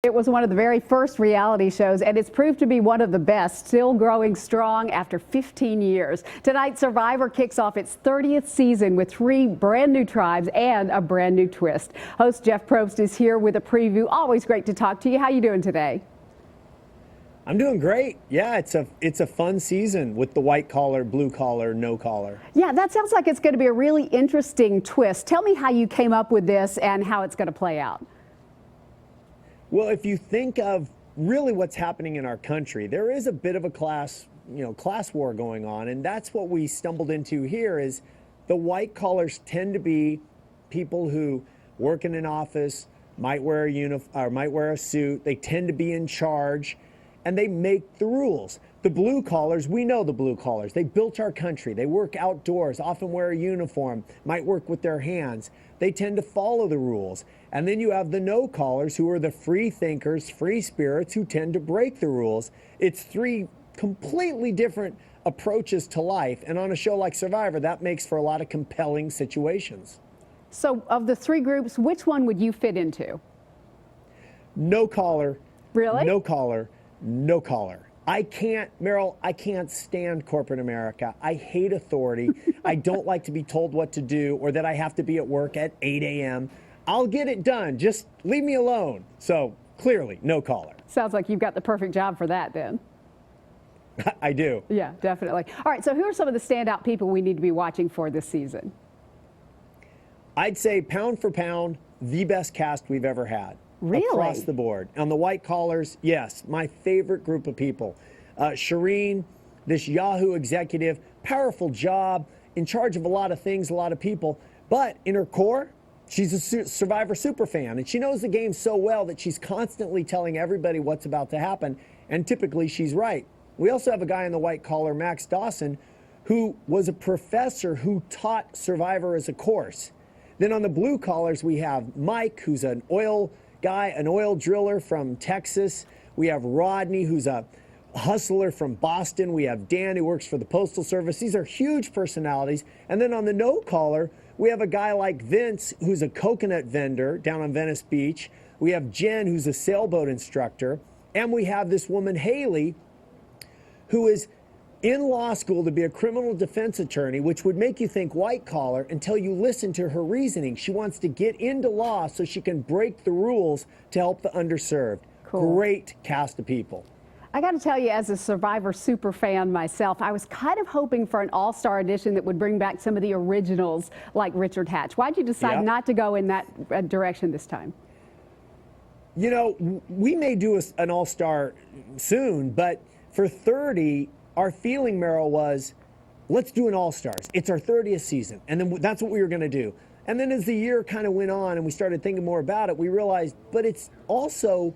It was one of the very first reality shows, and it's proved to be one of the best, still growing strong after 15 years. Tonight, Survivor kicks off its 30th season with 3 brand new tribes and a brand new twist. Host Jeff Probst is here with a preview. Always great to talk to you. How you doing today? I'm doing great. Yeah, it's a fun season with the white collar, blue collar, no collar. Yeah, that sounds like it's going to be a really interesting twist. Tell me how you came up with this and how it's going to play out. Well, if you think of really what's happening in our country, there is a bit of a class war going on, and that's what we stumbled into here. Is the white collars tend to be people who work in an office, might wear a uniform or might wear a suit. They tend to be in charge, and they make the rules. The blue collars, we know the blue collars. They built our country. They work outdoors, often wear a uniform, might work with their hands. They tend to follow the rules. And then you have the no collars, who are the free thinkers, free spirits, who tend to break the rules. It's 3 completely different approaches to life. And on a show like Survivor, that makes for a lot of compelling situations. So of the 3 groups, which one would you fit into? No collar. Really? No collar. No collar. Meryl, I can't stand corporate America. I hate authority. I don't like to be told what to do or that I have to be at work at 8 a.m. I'll get it done. Just leave me alone. So clearly, no collar. Sounds like you've got the perfect job for that then. I do. Yeah, definitely. All right, so who are some of the standout people we need to be watching for this season? I'd say pound for pound, the best cast we've ever had. Really? Across the board. On the white collars, yes, my favorite group of people. Shireen, this Yahoo executive, powerful job, in charge of a lot of things, a lot of people. But in her core, she's a Survivor superfan, and she knows the game so well that she's constantly telling everybody what's about to happen, and typically she's right. We also have a guy in the white collar, Max Dawson, who was a professor who taught Survivor as a course. Then on the blue collars, we have Mike, who's an oil guy, an oil driller from Texas. We have Rodney, who's a hustler from Boston. We have Dan, who works for the Postal Service. These are huge personalities. And then on the no collar, we have a guy like Vince, who's a coconut vendor down on Venice Beach. We have Jen, who's a sailboat instructor. And we have this woman, Haley, who is in law school to be a criminal defense attorney, which would make you think white collar until you listen to her reasoning. She wants to get into law so she can break the rules to help the underserved. Cool. Great cast of people. I got to tell you, as a Survivor super fan myself, I was kind of hoping for an all-star edition that would bring back some of the originals like Richard Hatch. Why'd you decide not to go in that direction this time? You know, we may do an all-star soon, but for 30, our feeling, Meryl, was let's do an all-stars. It's our 30th season, and then that's what we were going to do. And then as the year kind of went on and we started thinking more about it, we realized, but it's also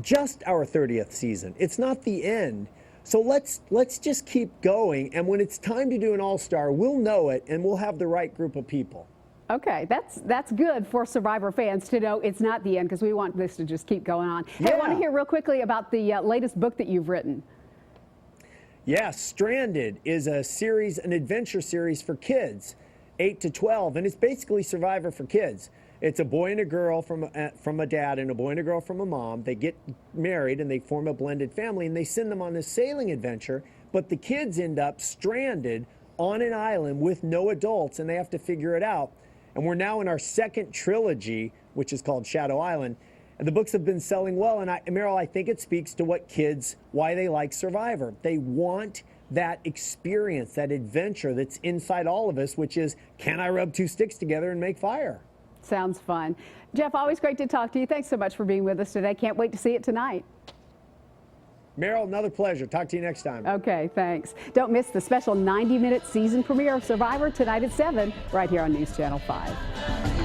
just our 30th season. It's not the end. So let's just keep going, and when it's time to do an all-star, we'll know it, and we'll have the right group of people. Okay, that's good for Survivor fans to know it's not the end, because we want this to just keep going on. Yeah. Hey, I want to hear real quickly about the latest book that you've written. Yes, Stranded is an adventure series for kids, 8 to 12, and it's basically Survivor for kids. It's a boy and a girl from a dad and a boy and a girl from a mom. They get married and they form a blended family, and they send them on this sailing adventure, but the kids end up stranded on an island with no adults, and they have to figure it out. And we're now in our 2nd trilogy, which is called Shadow Island. And the books have been selling well, and Meryl, I think it speaks to why they like Survivor. They want that experience, that adventure that's inside all of us, which is, can I rub 2 sticks together and make fire? Sounds fun. Jeff, always great to talk to you. Thanks so much for being with us today. Can't wait to see it tonight. Meryl, another pleasure. Talk to you next time. Okay, thanks. Don't miss the special 90-minute season premiere of Survivor tonight at 7, right here on News Channel 5.